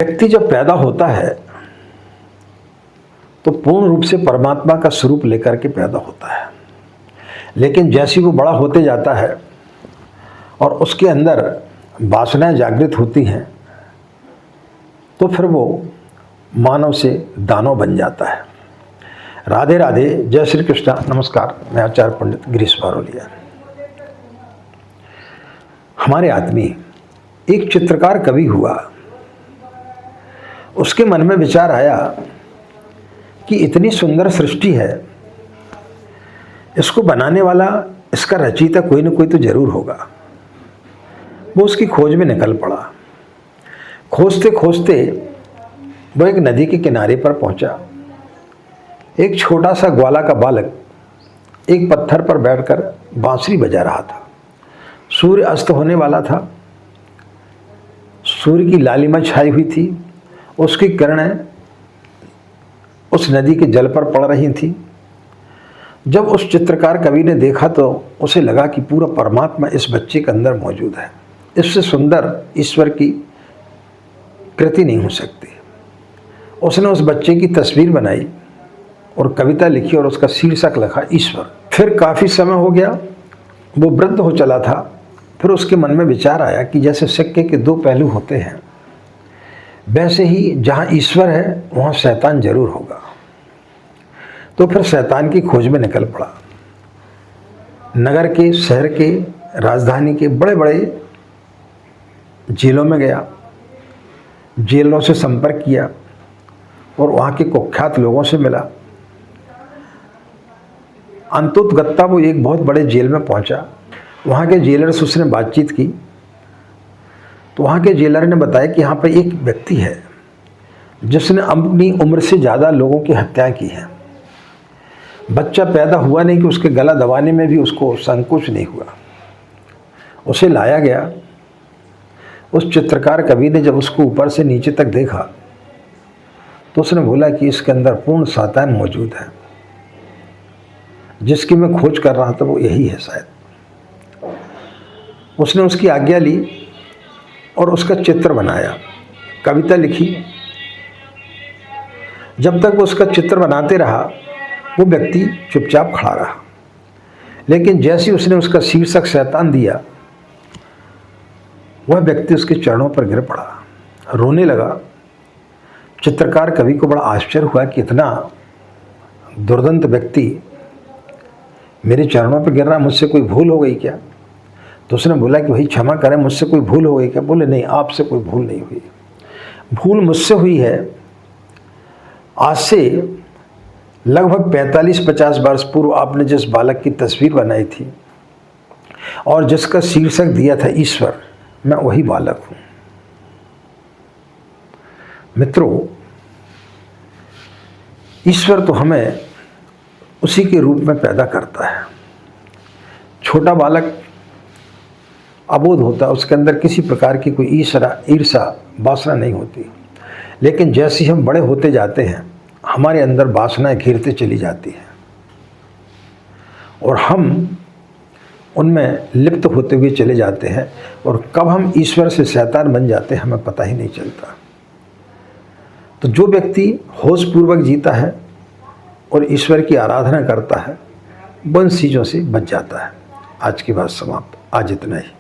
व्यक्ति जब पैदा होता है तो पूर्ण रूप से परमात्मा का स्वरूप लेकर के पैदा होता है, लेकिन जैसे वो बड़ा होते जाता है और उसके अंदर वासनाएं जागृत होती हैं तो फिर वो मानव से दानव बन जाता है। राधे राधे, जय श्री कृष्ण, नमस्कार। मैं आचार्य पंडित गिरीश बारोलिया। हमारे आदमी एक चित्रकार कवि हुआ। उसके मन में विचार आया कि इतनी सुंदर सृष्टि है, इसको बनाने वाला, इसका रचयिता कोई न कोई तो जरूर होगा। वो उसकी खोज में निकल पड़ा। खोजते खोजते वो एक नदी के किनारे पर पहुंचा। एक छोटा सा ग्वाला का बालक एक पत्थर पर बैठकर बांसुरी बजा रहा था। सूर्य अस्त होने वाला था। सूर्य की लालिमा छाई हुई थी। उसकी किरणें उस नदी के जल पर पड़ रही थी। जब उस चित्रकार कवि ने देखा तो उसे लगा कि पूरा परमात्मा इस बच्चे के अंदर मौजूद है। इससे सुंदर ईश्वर की कृति नहीं हो सकती। उसने उस बच्चे की तस्वीर बनाई और कविता लिखी और उसका शीर्षक लिखा ईश्वर। फिर काफ़ी समय हो गया, वो वृद्ध हो चला था। फिर उसके मन में विचार आया कि जैसे सिक्के के दो पहलू होते हैं, वैसे ही जहाँ ईश्वर है वहाँ शैतान जरूर होगा। तो फिर शैतान की खोज में निकल पड़ा। नगर के, शहर के, राजधानी के बड़े बड़े जेलों में गया। जेलों से संपर्क किया और वहाँ के कुख्यात लोगों से मिला। अंततोगत्ता वो एक बहुत बड़े जेल में पहुँचा। वहाँ के जेलर से उसने बातचीत की तो वहाँ के जेलर ने बताया कि यहाँ पर एक व्यक्ति है जिसने अपनी उम्र से ज़्यादा लोगों की हत्या की है। बच्चा पैदा हुआ नहीं कि उसके गला दबाने में भी उसको संकोच नहीं हुआ। उसे लाया गया। उस चित्रकार कवि ने जब उसको ऊपर से नीचे तक देखा तो उसने बोला कि इसके अंदर पूर्ण शैतान मौजूद है। जिसकी मैं खोज कर रहा था वो यही है शायद। उसने उसकी आज्ञा ली और उसका चित्र बनाया, कविता लिखी। जब तक वो उसका चित्र बनाते रहा वो व्यक्ति चुपचाप खड़ा रहा, लेकिन जैसे ही उसने उसका शीर्षक शैतान दिया, वह व्यक्ति उसके चरणों पर गिर पड़ा, रोने लगा। चित्रकार कवि को बड़ा आश्चर्य हुआ कि इतना दुर्दांत व्यक्ति मेरे चरणों पर गिर रहा, मुझसे कोई भूल हो गई क्या? तो उसने बोला कि भाई क्षमा करें, मुझसे कोई भूल हो गई क्या? बोले नहीं, आपसे कोई भूल नहीं हुई। भूल मुझसे हुई है। आज से लगभग 45-50 वर्ष पूर्व आपने जिस बालक की तस्वीर बनाई थी और जिसका शीर्षक दिया था ईश्वर, मैं वही बालक हूँ। मित्रों, ईश्वर तो हमें उसी के रूप में पैदा करता है। छोटा बालक अबोध होता है, उसके अंदर किसी प्रकार की कोई ईर्षा वासना नहीं होती। लेकिन जैसे ही हम बड़े होते जाते हैं हमारे अंदर वासनाएं घिरते चली जाती हैं और हम उनमें लिप्त होते हुए चले जाते हैं, और कब हम ईश्वर से शैतान बन जाते हैं हमें पता ही नहीं चलता। तो जो व्यक्ति होशपूर्वक जीता है और ईश्वर की आराधना करता है वो इन चीज़ों से बच जाता है। आज की बात समाप्त। आज इतना ही।